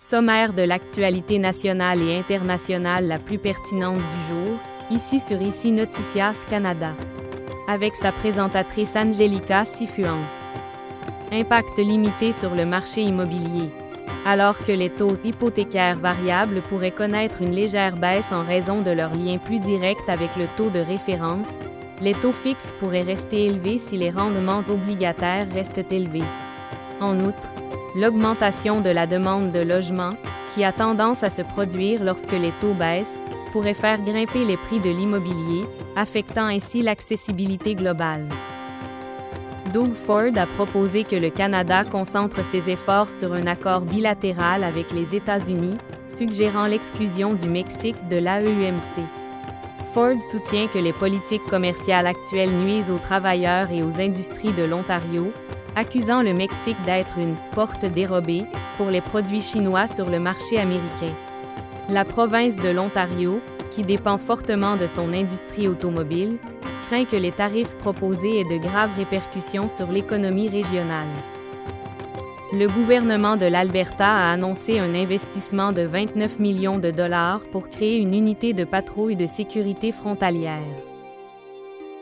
Sommaire de l'actualité nationale et internationale la plus pertinente du jour, ici sur ICI Noticias Canada. Avec sa présentatrice Angelica Sifuente. Impact limité sur le marché immobilier. Alors que les taux hypothécaires variables pourraient connaître une légère baisse en raison de leur lien plus direct avec le taux de référence, les taux fixes pourraient rester élevés si les rendements obligataires restent élevés. En outre, l'augmentation de la demande de logement, qui a tendance à se produire lorsque les taux baissent, pourrait faire grimper les prix de l'immobilier, affectant ainsi l'accessibilité globale. Doug Ford a proposé que le Canada concentre ses efforts sur un accord bilatéral avec les États-Unis, suggérant l'exclusion du Mexique de l'AEUMC. Ford soutient que les politiques commerciales actuelles nuisent aux travailleurs et aux industries de l'Ontario, accusant le Mexique d'être une « porte dérobée » pour les produits chinois sur le marché américain. La province de l'Ontario, qui dépend fortement de son industrie automobile, craint que les tarifs proposés aient de graves répercussions sur l'économie régionale. Le gouvernement de l'Alberta a annoncé un investissement de 29 millions de dollars pour créer une unité de patrouille de sécurité frontalière.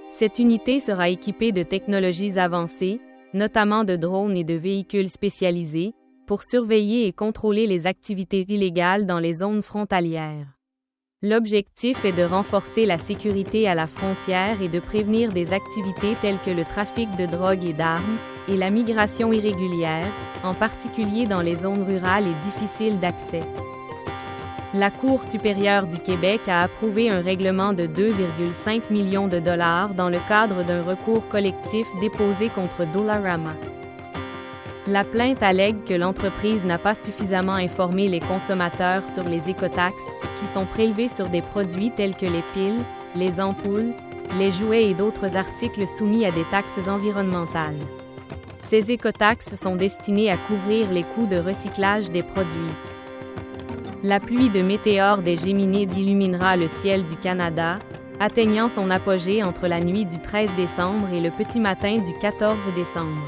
Cette unité sera équipée de technologies avancées, notamment de drones et de véhicules spécialisés, pour surveiller et contrôler les activités illégales dans les zones frontalières. L'objectif est de renforcer la sécurité à la frontière et de prévenir des activités telles que le trafic de drogue et d'armes, et la migration irrégulière, en particulier dans les zones rurales et difficiles d'accès. La Cour supérieure du Québec a approuvé un règlement de 2,5 millions de dollars dans le cadre d'un recours collectif déposé contre Dollarama. La plainte allègue que l'entreprise n'a pas suffisamment informé les consommateurs sur les écotaxes, qui sont prélevées sur des produits tels que les piles, les ampoules, les jouets et d'autres articles soumis à des taxes environnementales. Ces écotaxes sont destinées à couvrir les coûts de recyclage des produits. La pluie de météores des Géminides illuminera le ciel du Canada, atteignant son apogée entre la nuit du 13 décembre et le petit matin du 14 décembre.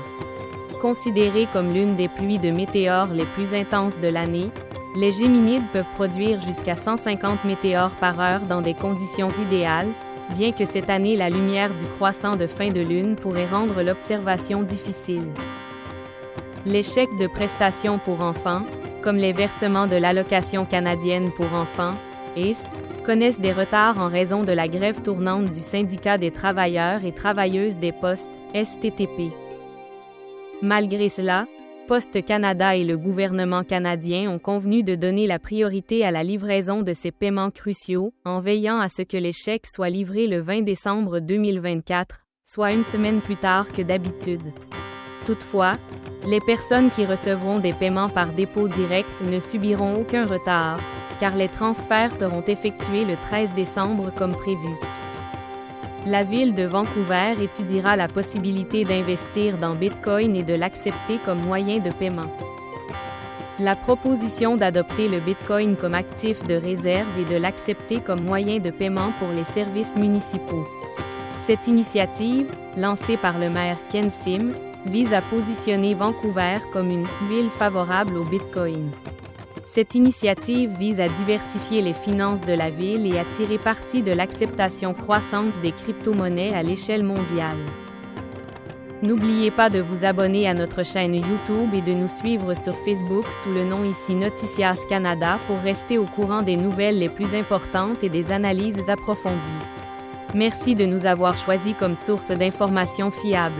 Considérées comme l'une des pluies de météores les plus intenses de l'année, les Géminides peuvent produire jusqu'à 150 météores par heure dans des conditions idéales, bien que cette année la lumière du croissant de fin de lune pourrait rendre l'observation difficile. Les chèques de prestations pour enfants, comme les versements de l'allocation canadienne pour enfants, ACE, connaissent des retards en raison de la grève tournante du syndicat des travailleurs et travailleuses des postes, STTP. Malgré cela, Poste Canada et le gouvernement canadien ont convenu de donner la priorité à la livraison de ces paiements cruciaux, en veillant à ce que les chèques soient livrés le 20 décembre 2024, soit une semaine plus tard que d'habitude. Toutefois, les personnes qui recevront des paiements par dépôt direct ne subiront aucun retard, car les transferts seront effectués le 13 décembre comme prévu. La ville de Vancouver étudiera la possibilité d'investir dans Bitcoin et de l'accepter comme moyen de paiement. La proposition d'adopter le Bitcoin comme actif de réserve et de l'accepter comme moyen de paiement pour les services municipaux. Cette initiative, lancée par le maire Ken Sim, vise à positionner Vancouver comme une ville favorable au Bitcoin. Cette initiative vise à diversifier les finances de la ville et à tirer parti de l'acceptation croissante des crypto-monnaies à l'échelle mondiale. N'oubliez pas de vous abonner à notre chaîne YouTube et de nous suivre sur Facebook sous le nom ICI Noticias Canada pour rester au courant des nouvelles les plus importantes et des analyses approfondies. Merci de nous avoir choisis comme source d'informations fiables.